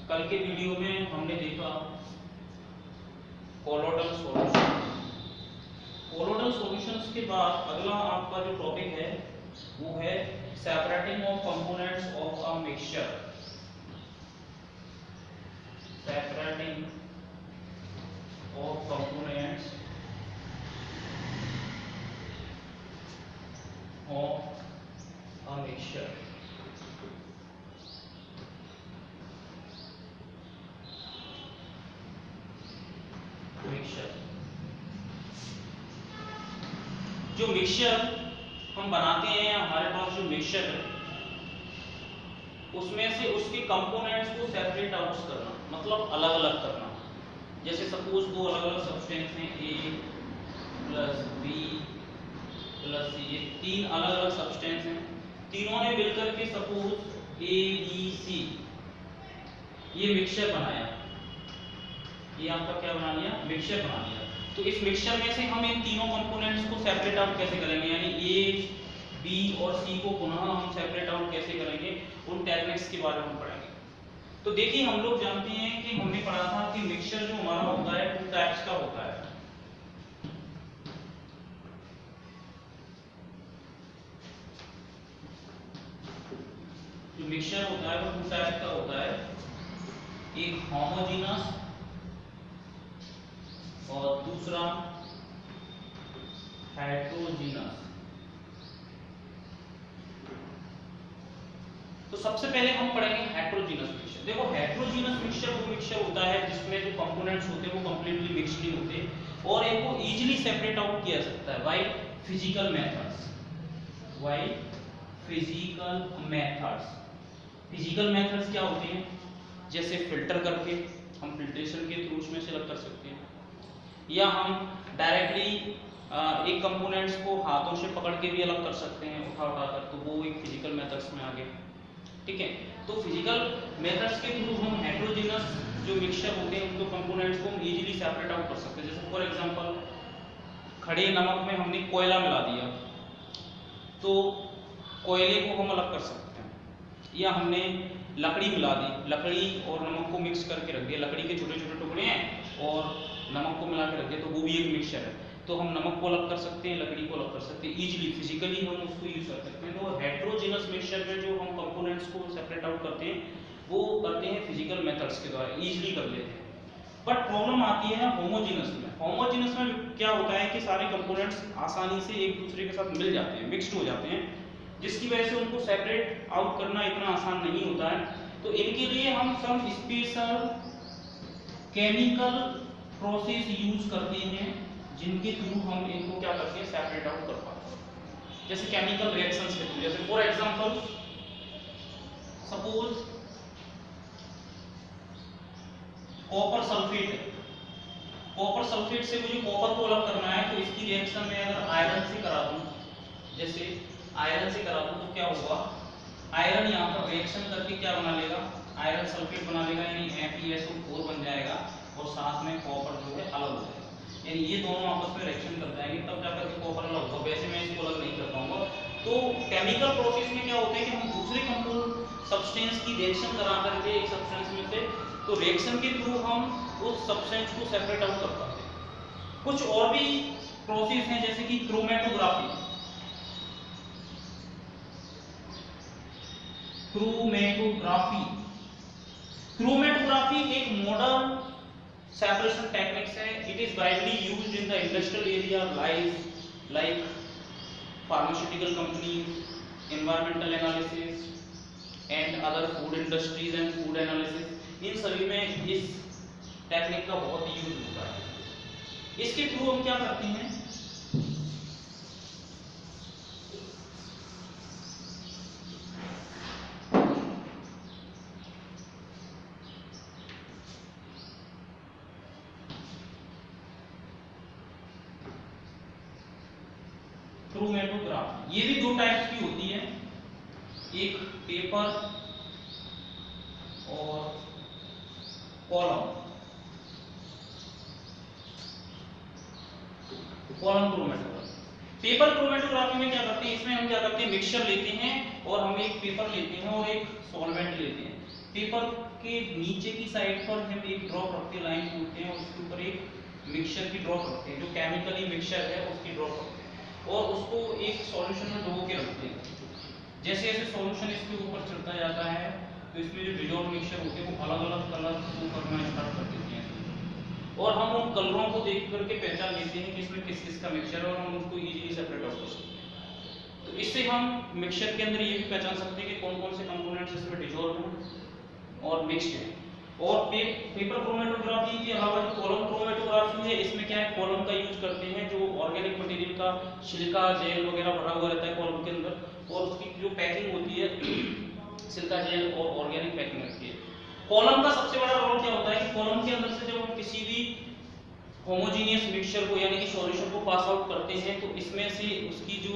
कल के वीडियो में हमने देखा कोलोइडल सॉल्यूशन। कोलोइडल सॉल्यूशंस के बाद अगला आपका जो टॉपिक है वो है separating of components of a mixture. Separating of components of a mixture. जो मिक्सचर हम बनाते हैं, हमारे पास जो मिक्सचर है उसमें से उसके कंपोनेंट्स को सेपरेट आउट करना, मतलब अलग अलग करना। जैसे सपोज दो अलग अलग सब्सटेंस हैं, ए प्लस बी प्लस सी, ये तीन अलग अलग सब्सटेंस हैं। तीनों ने मिलकर के सपोज ए बी सी ये मिक्सचर बनाया। ये आपका क्या बना लिया? मिक्सचर बना लिया। तो इस मिक्सचर में से हम इन तीनों कंपोनेंट्स को सेपरेट आउट कैसे करेंगे, यानी ए बी और सी को पुनः हम सेपरेट आउट कैसे करेंगे, उन टेक्निक्स के बारे में पढ़ेंगे। तो देखिए, हम लोग जानते हैं कि हमने पढ़ा था कि मिक्सचर जो हमारा होता है टू टाइप्स का होता है। जो मिक्सचर होता है वो टू टाइप का होता है, एक होमोजेनस और दूसरा हेटेरोजेनस। तो सबसे पहले हम पढ़ेंगे हेटेरोजेनस मिक्सचर। देखो, हेटेरोजेनस मिक्सचर वो मिक्सचर होता है जिसमें जो कंपोनेंट्स होते हैं वो कंप्लीटली मिक्स्ड नहीं होते और इनको इजीली सेपरेट आउट किया जा सकता है by physical methods. By physical methods. Physical methods क्या होते हैं? जैसे फिल्टर करके हम फिल्ट्रेशन के थ्रू उसमें से अलग कर सकते हैं, या हम डायरेक्टली एक कंपोनेंट्स को हाथों से पकड़ के भी अलग कर सकते हैं उठा कर, तो वो एक फिजिकल मेथड्स में आ गए। ठीक है, तो फिजिकल मेथड्स के थ्रू हम हेटेरोजेनस जो मिक्सचर होते हैं उनको कंपोनेंट्स को हम इजीली सेपरेट आउट कर सकते हैं। जैसे फॉर एग्जांपल, खड़े नमक में हमने कोयला मिला दिया तो कोयले को हम अलग कर सकते हैं, या हमने लकड़ी मिला दी, लकड़ी और नमक को मिक्स करके रख दिया, लकड़ी के छोटे छोटे टुकड़े हैं और नमक को मिला के रख दिया, तो वो भी एक मिक्सचर है। तो हम नमक को अलग कर सकते हैं, लकड़ी को अलग कर सकते हैं, इजीली फिजिकली हम उसको यूज कर सकते हैं। तो हेटेरोजेनस मिक्सचर में जो हम कंपोनेंट्स को सेपरेट आउट करते हैं वो करते हैं फिजिकल मेथड्स के द्वारा, इजीली कर लेते हैं। बट प्रॉब्लम आती है होमोजेनस में। होमोजेनस में क्या होता है कि सारे कंपोनेंट्स आसानी से एक दूसरे के साथ मिल जाते हैं, मिक्स्ड हो जाते हैं, जिसकी वजह से उनको सेपरेट आउट करना इतना आसान नहीं होता है। तो इनके लिए हम some special chemical process use करते हैं जिनके थ्रू हम इनको क्या करते हैं, सेपरेट आउट कर पाते हैं। जैसे केमिकल रिएक्शंस के थ्रू, जैसे for example suppose copper sulphate है। कॉपर सल्फेट से मुझे कॉपर को अलग करना है, तो इसकी रिएक्शन में अगर आयरन से करा दूं, जैसे आयरन से करा दूं तो क्या होगा, आयरन यहाँ पर रिएक्शन करके क्या बना लेगा, आयरन सल्फेट बना लेगा, यानी FeSO4 बन जाएगा और साथ में कॉपर जो है अलग हो जाएगा। यानी ये दोनों आपस में रिएक्शन कर जाएंगे तब जाकर के कॉपर अलग होगा, वैसे मैं इसको अलग नहीं कर पाऊंगा। तो केमिकल प्रोसेस में क्या होता है कि हम दूसरे कंपाउंड सब्सटेंस की रिएक्शन करा करके एक सब्सटेंस में से, तो रिएक्शन के थ्रू हम उस सब्सटेंस को सेपरेट आउट कर पाते हैं। कुछ और भी प्रोसेस हैं जैसे कि क्रोमेटोग्राफी। क्रोमेटोग्राफी क्रोमेटोग्राफी एक मॉडर्न सेपरेशन टेक्निक्स है। It is widely used in the industrial area like pharmaceutical companies, environmental analysis and other food industries and food analysis. इन सभी में इस टेक्निक का बहुत यूज होता है। इसके थ्रू हम क्या करते हैं, क्रोमेटोग्राफी। ये भी दो टाइप्स की होती है, एक पेपर और कॉलम क्रोमेटोग्राफी। पेपर क्रोमेटोग्राफी में क्या करते हैं, इसमें हम क्या करते हैं, मिक्सचर लेते हैं और हम एक पेपर लेते हैं और एक सॉल्वेंट लेते हैं। पेपर के नीचे की साइड पर हम एक ड्रॉप रखते हैं, लाइन खींचते हैं और उसके ऊपर एक मिक्सचर की ड्रॉप रखते हैं, जो केमिकली मिक्सचर है उसकी ड्रॉप रखते हैं और उसको एक सॉल्यूशन में डुबो के रखते हैं। जैसे जैसे सॉल्यूशन इसके ऊपर चढ़ता जाता है तो इसमें जो डिजॉल्व मिक्सचर होते हैं वो अलग अलग कलर शो करना स्टार्ट कर देते हैं और हम उन कलरों को देख करके पहचान लेते हैं कि इसमें किस किस का मिक्सचर है और हम उसको इजीली सेपरेट आउट कर सकते हैं। तो इससे हम मिक्सचर के अंदर ये भी पहचान सकते हैं कि कौन कौन से कंपोनेंट्स इसमें डिजॉल्व हैं और मिक्स्ड हैं। और पेपर क्रोमेटोग्राफी के अलावा जो कॉलम क्रोमेटोग्राफी है, इसमें क्या है, कॉलम का यूज करते हैं, जो ऑर्गेनिक मटेरियल का छिलका जेल वगैरह भरा हुआ रहता है कॉलम के अंदर और उसकी जो पैकिंग होती है सिल्का जेल और ऑर्गेनिक पैकिंग रहती है। कॉलम का सबसे बड़ा रोल क्या होता है कि कॉलम के अंदर से जब हम किसी भी होमोजेनियस मिक्सचर को यानी कि सॉल्यूशन को पास आउट करते हैं तो इसमें से उसकी जो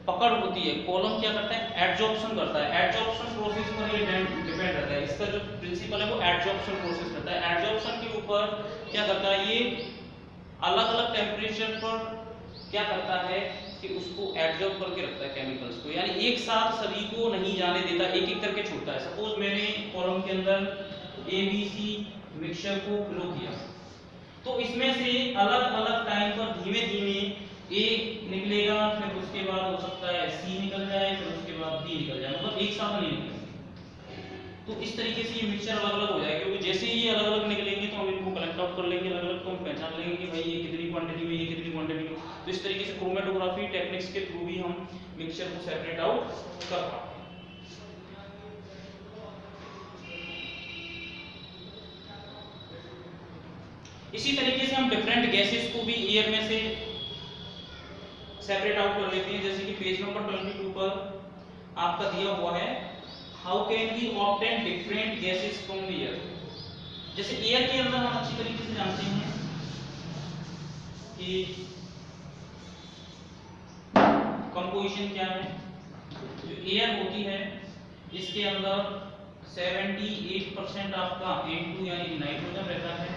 पकड़ होती है, कॉलम क्या करता है, एडजॉर्प्शन करता है। एडजॉर्प्शन प्रोसेस पर ये डिपेंड रहता है, इसका जो प्रिंसिपल है वो एडजॉर्प्शन प्रोसेस रहता है। एडजॉर्प्शन के ऊपर क्या करता है, ये अलग अलग टेम्परेचर पर क्या करता है कि उसको एब्जॉर्ब करके रखता है केमिकल्स को, यानी एक साथ सभी को नहीं जाने देता, एक एक करके छोड़ता है। सपोज मैंने कॉलम के अंदर ABC मिक्सचर को फ्लो किया तो इसमें से अलग अलग टाइम पर धीमे धीमे A निकलेगा, फिर उसके बाद हो सकता है C निकल जाए, फिर उसके बाद D निकल जाए, मतलब एक साथ नहीं निकलेंगे। तो इस तरीके से ये मिक्सचर अलग अलग हो जाएगा, क्योंकि जैसे ही ये अलग अलग निकलेंगे तो हम इनको कलेक्ट आउट कर लेंगे अलग अलग, तो हम पहचान लेंगे कि भाई ये कितनी क्वांटिटी में, ये कितनी क्वांटिटी में। तो इस तरीके से क्रोमेटोग्राफी टेक्निक्स के थ्रू भी हम मिक्सचर को सेपरेट आउट कर पाते हैं। इसी तरीके से हम डिफरेंट गैसेस को भी एयर में से सेपरेट आउट कर लेते हैं। जैसे कि पेज नंबर 22 पर आपका दिया हुआ है, how can we obtain different gases from the air. जैसे एयर के अंदर हम अच्छी तरीके से जानते हैं कि कंपोजिशन क्या है। जो एयर होती है इसके अंदर 78% आपका N2 यानी नाइट्रोजन रहता है,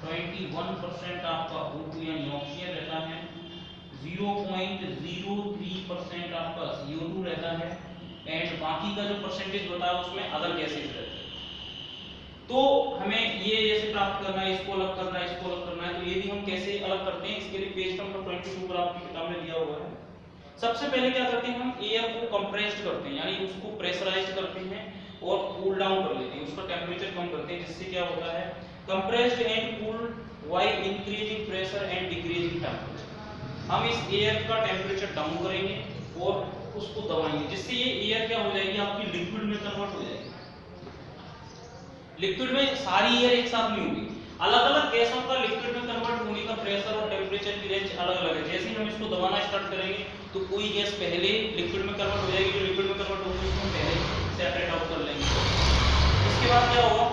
21% आपका O2 यानी ऑक्सीजन रहता है, 0.03% आपका CO2 रहता है एंड बाकी का जो परसेंटेज होता है उसमें अदर गैसेस रहते हैं। तो हमें ये जैसे प्राप्त करना है, इसको अलग करना है, इसको अलग करना है, तो ये भी हम कैसे अलग करते हैं, इसके लिए पेज नंबर 22 पर आपकी किताब में दिया हुआ है। सबसे पहले क्या करते हैं, हम एयर को कंप्रेस्ड करते हैं, यानी उसको प्रेशराइज्ड करते हैं और कूल डाउन कर लेते हैं, उसका टेम्परेचर कम करते हैं। जिससे क्या होता है, compressed and cooled while increasing pressure and decreasing temperature. हम इस एयर का टेम्परेचर डाउन करेंगे और उसको दबाएंगे, जिससे ये एयर क्या हो जाएगी, आपकी लिक्विड में कन्वर्ट हो जाएगी। लिक्विड में सारी एयर एक साथ नहीं होगी, अलग अलग गैसों का लिक्विड में कन्वर्ट होने का प्रेशर और टेम्परेचर की रेंज अलग अलग है। जैसे ही हम इसको दबाना स्टार्ट करेंगे तो कोई गैस पहले लिक्विड में कन्वर्ट हो जाएगी, जो लिक्विड में कन्वर्ट होगी उसको हम पहले सेपरेट आउट कर लेंगे। इसके बाद क्या होगा,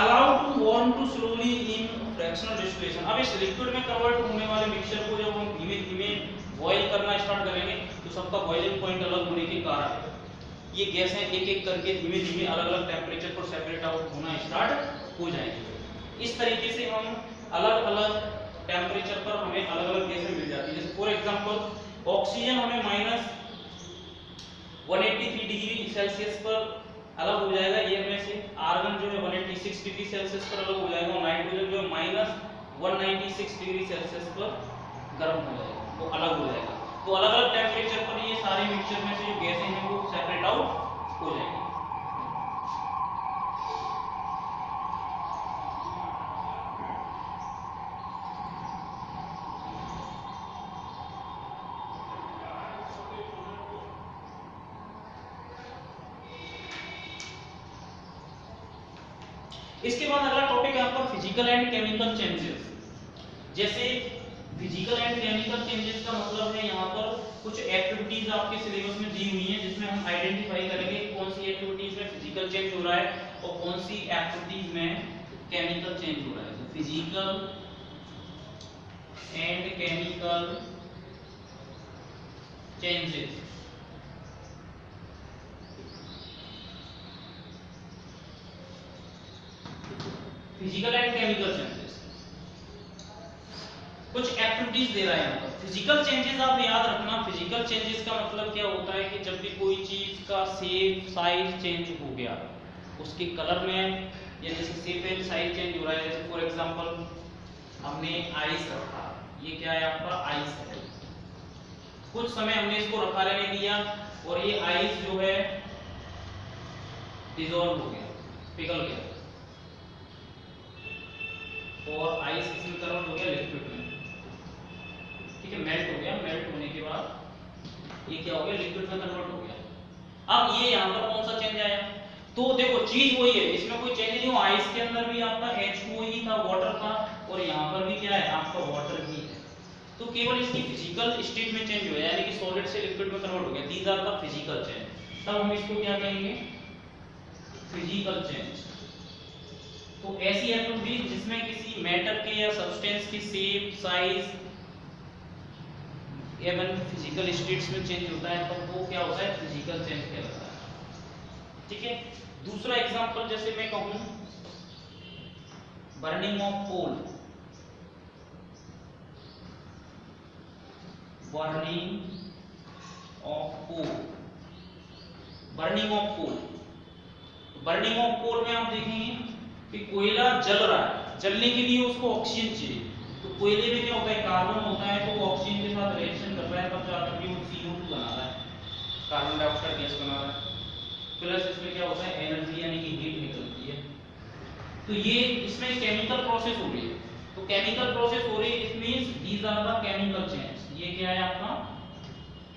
allow to warm to slowly in fractional distillation. अब इस लिक्विड में कन्वर्ट होने वाले मिक्सचर को जब हम धीमे धीमे बॉईल करना स्टार्ट करेंगे तो सबका बॉइलिंग पॉइंट अलग होने के कारण ये गैसें एक एक करके धीमे धीमे अलग अलग टेम्परेचर पर सेपरेट आउट होना स्टार्ट हो जाएंगे। इस तरीके से हम अलग अलग टेम्परेचर पर हमें अलग अलग गैसें मिल जाती है। जैसे फॉर एग्जांपल ऑक्सीजन हमें -183 डिग्री सेल्सियस पर अलग हो जाएगा एयर में से, आर्गन जो है 186 डिग्री सेल्सियस पर अलग हो जाएगा, और नाइट्रोजन जो है -196 डिग्री सेल्सियस पर गर्म हो जाएगा, वो अलग हो जाएगा। तो अलग अलग टेम्परेचर पर ये सारे मिक्सचर में से जो गैसें हैं वो सेपरेट आउट हो जाएंगी। इसके बाद अगला टॉपिक है आपका फिजिकल एंड केमिकल चेंजेस। जैसे फिजिकल एंड केमिकल चेंजेस का मतलब है यहाँ पर कुछ एक्टिविटीज आपके सिलेबस में दी हुई हैं, जिसमें हम आइडेंटिफाई करेंगे कौन सी एक्टिविटीज में फिजिकल चेंज हो रहा है और कौन सी एक्टिविटीज में केमिकल चेंज हो रहा है। तो physical and chemical changes. Physical and chemical changes कुछ एक्टिविटीज दे रहा है यहाँ पर। फिजिकल चेंजेस आप याद रखना, फिजिकल चेंजेस का मतलब क्या होता है कि जब भी कोई चीज का शेप साइज चेंज हो गया उसके कलर में, या जैसे शेप एंड साइज चेंज हो रहा है। जैसे फॉर एग्जांपल हमने आइस रखा, ये क्या है आपका आइस है, कुछ समय हमने इसको रखा रहने दिया और ये आइस जो है डिसॉल्व हो गया, पिघल गया, और आइस इसमें कन्वर्ट हो गया लिक्विड में, ठीक है, मेल्ट हो गया। मेल्ट होने के बाद ये क्या हो गया, लिक्विड में कन्वर्ट हो गया। अब ये यहाँ पर कौन सा चेंज आया, तो देखो चीज वही है, इसमें कोई चेंज नहीं हुआ। आइस के अंदर भी आपका H2O ही था, वाटर था, और यहाँ पर भी क्या है आपका वाटर ही है। तो केवल इसकी फिजिकल स्टेट में चेंज हुआ, यानी कि सॉलिड से लिक्विड में कन्वर्ट हो गया। These are the physical change. तब हम इसको क्या कहेंगे, फिजिकल चेंज। तो ऐसी एटम भी जिसमें किसी मैटर के या सब्सटेंस की शेप, साइज एवं फिजिकल स्टेट्स में चेंज होता है, तो वो क्या होता है, फिजिकल चेंज कहलाता है, ठीक है। दूसरा एग्जांपल जैसे मैं कहूं burning of coal, burning of coal, burning of coal. Burning of coal में आप देखेंगे कि कोयला जल रहा है, जलने के लिए उसको ऑक्सीजन चाहिए। तो कोयले में क्या होता है, कार्बन होता है, तो वो ऑक्सीजन के साथ रिएक्शन कर रहा है, तब जाकर के वो CO2 बना रहा है, कार्बन डाइऑक्साइड गैस बना रहा है। प्लस इसमें क्या होता है, एनर्जी यानी कि हीट निकलती है। तो ये इसमें केमिकल प्रोसेस हो रही है। तो केमिकल प्रोसेस हो रही है, it means these are the chemical change. ये क्या है आपका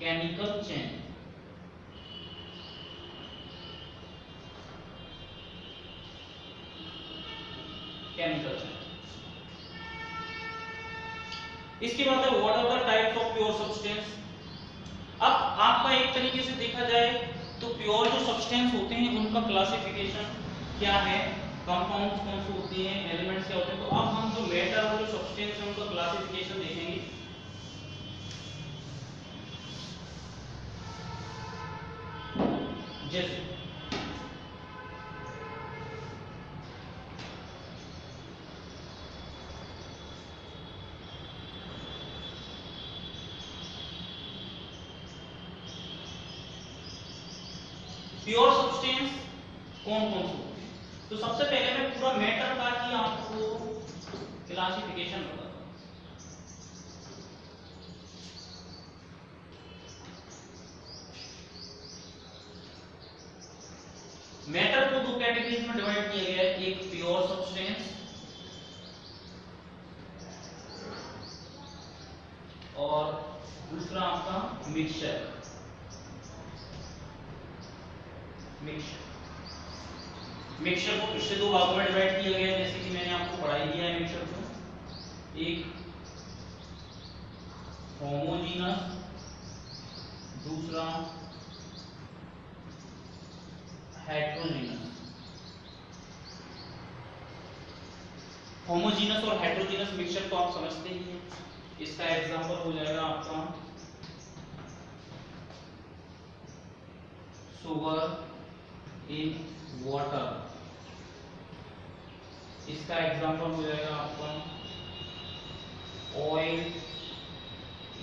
केमिकल चेंज। Chemical change. इसके बाद है what are the types of pure substance. अब आपका एक तरीके से देखा जाए तो प्योर जो सब्सटेंस होते हैं उनका क्लासिफिकेशन क्या है, कंपाउंड्स कौन से होते हैं, एलिमेंट्स क्या होते हैं। तो अब हम जो मैटर और जो सब्सटेंस है उनका क्लासिफिकेशन देखेंगे। जैसे प्योर सब्सटेंस कौन कौन से होते हैं, तो सबसे पहले मैं पूरा मैटर का ही आपको क्लासिफिकेशन बताता हूं। मैटर को दो कैटेगरीज में डिवाइड किया गया है, एक प्योर सब्सटेंस और दूसरा आपका मिक्सचर। मिक्सचर को फिर से दो भागों में डिवाइड किया गया है, जैसे कि मैंने आपको पढ़ाई दिया है मिक्सचर को। एक होमोजीनस, दूसरा हेट्रोजीनस। होमोजीनस और हेट्रोजीनस मिक्सचर को आप समझते ही हैं। इसका एग्जांपल हो जाएगा आपका शुगर इन वाटर। इसका एग्जांपल हो जाएगा आपका ऑयल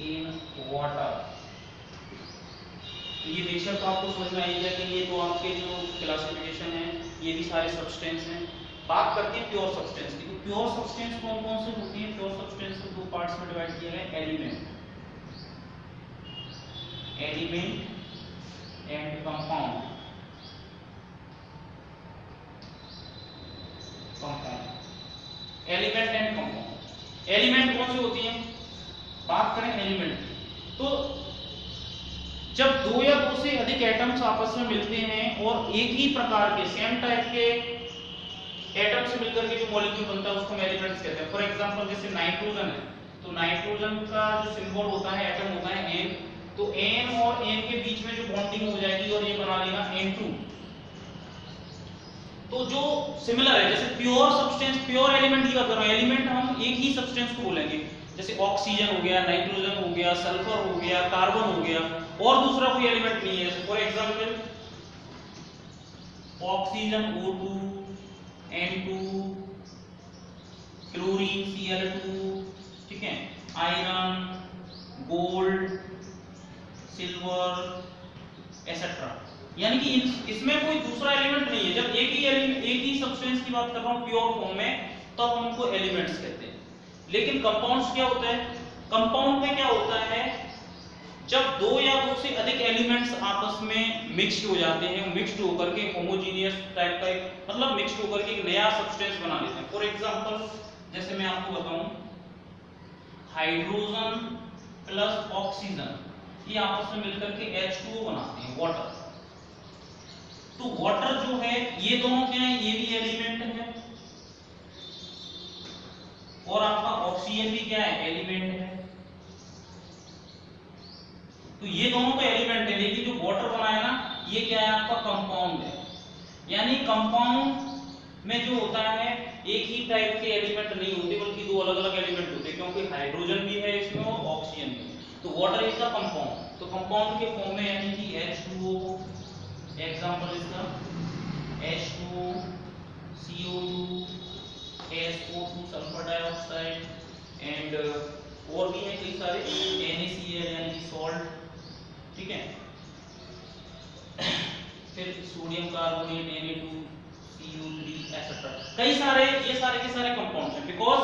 इन वाटर। ये मिक्सचर तो आपको समझ में आ गया कि ये तो आपके जो क्लासिफिकेशन है ये भी सारे सब्सटेंस हैं। बात करते हैं प्योर सब्सटेंस की। तो प्योर सब्सटेंस कौन कौन से होती हैं, प्योर सब्सटेंस को दो पार्ट्स में डिवाइड किया गया है, element and compound. Element and compound. Element कौन सी होती हैं, बात करें एलिमेंट की, तो जब दो या दो से अधिक एटम्स आपस में मिलते हैं और एक ही प्रकार के सेम टाइप के एटम से मिलकर के जो मॉलिक्यूल बनता है उसको हम एलिमेंट्स कहते हैं। फॉर एग्जांपल जैसे नाइट्रोजन है, तो नाइट्रोजन का जो सिंबल होता है, एटम होता है N, तो N और N के बीच में जो बॉन्डिंग हो जाएगी और ये बना लेगा N2। तो जो सिमिलर है, जैसे प्योर सब्सटेंस, प्योर एलिमेंट की बात कर रहा हूं, एलिमेंट हम एक ही सब्सटेंस को बोलेंगे, जैसे ऑक्सीजन हो गया, नाइट्रोजन हो गया, सल्फर हो गया, कार्बन हो गया, और दूसरा कोई एलिमेंट नहीं है। जैसे for example oxygen O2, N2, chlorine Cl2, ठीक है, आयरन, गोल्ड, सिल्वर, एसेट्रा। यानी कि इसमें कोई दूसरा एलिमेंट नहीं है। जब एक ही सब्सटेंस की बात कर रहा हूँ प्योर फॉर्म में, तब हम उनको एलिमेंट्स कहते हैं। लेकिन कंपाउंड्स क्या होता है? कंपाउंड में क्या होता है, जब दो या दो से अधिक एलिमेंट्स आपस में मिक्स्ड हो जाते हैं, मिक्स्ड होकर के होमोजेनियस टाइप का मतलब मिक्स्ड होकर के एक नया सब्सटेंस बना लेते हैं। फॉर एग्जांपल जैसे मैं आपको बताऊं, हाइड्रोजन प्लस ऑक्सीजन ये आपस में मिलकर के H2O बनाते हैं, वाटर। तो वाटर जो है ये दोनों क्या है, ये भी एलिमेंट है, और आपका ऑक्सीजन भी क्या है, एलिमेंट है। तो ये दोनों तो एलिमेंट है, लेकिन जो वाटर बना है ना, ये क्या है, आपका कंपाउंड है। यानी कंपाउंड में जो होता है एक ही टाइप के एलिमेंट नहीं होते, बल्कि दो अलग अलग एलिमेंट होते हैं, क्योंकि हाइड्रोजन भी है इसमें और ऑक्सीजन भी। तो वाटर इज द कंपाउंड। तो कंपाउंड के फॉर्म में यानी कि H2O, एग्जांपल इसका H2O, CO2, SO2 sulphur dioxide, and और भी है कई सारे, NaCl यानी कि सॉल्ट, ठीक है। फिर सोडियम कार्बोनेट, Na2CO3 एटसेट्रा, कई सारे, ये सारे के सारे कंपाउंड्स हैं। बिकॉज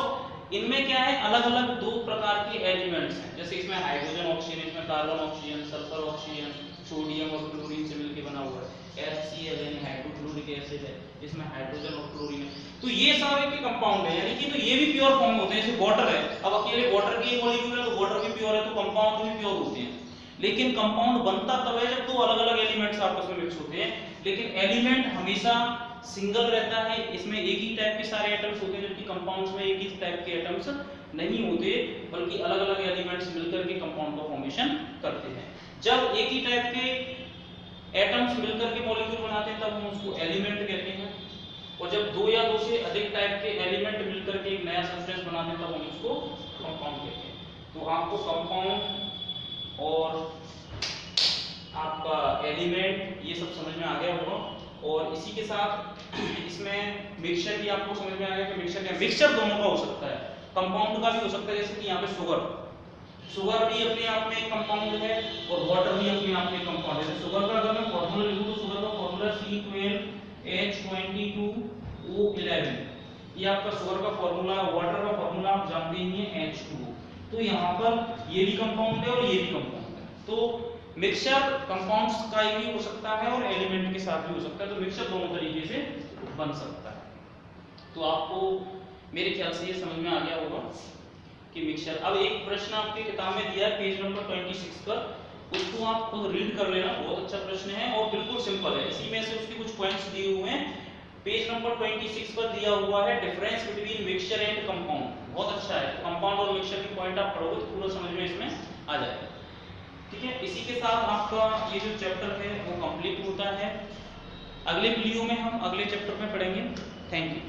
इनमें क्या है, अलग अलग दो प्रकार के एलिमेंट्स हैं। जैसे इसमें हाइड्रोजन ऑक्सीजन, इसमें carbon oxygen, sulphur oxygen, sodium और क्लोरीन से मिलकर बना हुआ है। HCl यानी हाइड्रोक्लोरिक एसिड है, इसमें हाइड्रोजन और क्लोरीन है। तो ये सारे के कंपाउंड है, यानी कि तो ये भी प्योर फॉर्म होते हैं। जैसे वाटर है, अब अकेले वाटर की मॉलिक्यूल है तो वाटर भी प्योर है, तो कंपाउंड भी प्योर होते हैं। लेकिन कंपाउंड बनता तब है जब दो अलग अलग एलिमेंट्स आपस में मिक्स होते हैं। लेकिन एलिमेंट हमेशा सिंगल रहता है, इसमें एक ही टाइप के सारे एटम्स होते हैं, जबकि कंपाउंड्स में एक ही टाइप के एटम्स नहीं होते, बल्कि अलग अलग एलिमेंट्स मिलकर के कंपाउंड का फॉर्मेशन करते हैं। जब एक ही टाइप के एटम्स मिलकर के मॉलिक्यूल बनाते हैं तब हम उसको एलिमेंट कहते हैं, और जब दो या दो से अधिक टाइप के एलिमेंट मिलकर के एक नया सब्सटेंस बनाते हैं तब हम उसको कंपाउंड कहते हैं। तो आपको कंपाउंड और आपका एलिमेंट ये सब समझ में आ गया होगा। और इसी के साथ इसमें मिक्सचर भी आपको समझ में आ गया कि मिक्सचर क्या, मिक्सचर दोनों का हो सकता है, कंपाउंड का भी हो सकता है। जैसे कि यहाँ पे शुगर भी अपने आप में एक कंपाउंड है, और वाटर भी अपने आप में एक कंपाउंड है। शुगर का अगर मैं फॉर्मूला लिखूं तो शुगर का फॉर्मूला C12H22O11, ये आपका शुगर का फॉर्मूला। वाटर का फॉर्मूला आप जानते ही हैं, H2O। तो यहाँ पर ये भी कंपाउंड है और ये भी कंपाउंड है। तो मिक्सचर कंपाउंड्स का भी हो सकता है और एलिमेंट के साथ भी हो सकता है। तो मिक्सचर दोनों तरीके से बन सकता है। तो आपको मेरे ख्याल से ये समझ में आ गया होगा कि मिक्सचर। अब एक प्रश्न आपके किताब में दिया है पेज नंबर 26 पर, उसको आप खुद रीड कर लेना, बहुत अच्छा प्रश्न है और बिल्कुल सिंपल है। इसी में से उसके कुछ पॉइंट्स दिए हुए हैं। पेज नंबर 26 पर दिया हुआ है difference between mixture and compound, बहुत अच्छा है। कंपाउंड और मिक्सचर के पॉइंट आप पढ़ोगे तो पूरा समझ में इसमें आ जाएगा, ठीक है। इसी के साथ आपका ये जो चैप्टर है वो कंप्लीट होता है। अगले वीडियो में हम अगले चैप्टर में पढ़ेंगे। Thank you.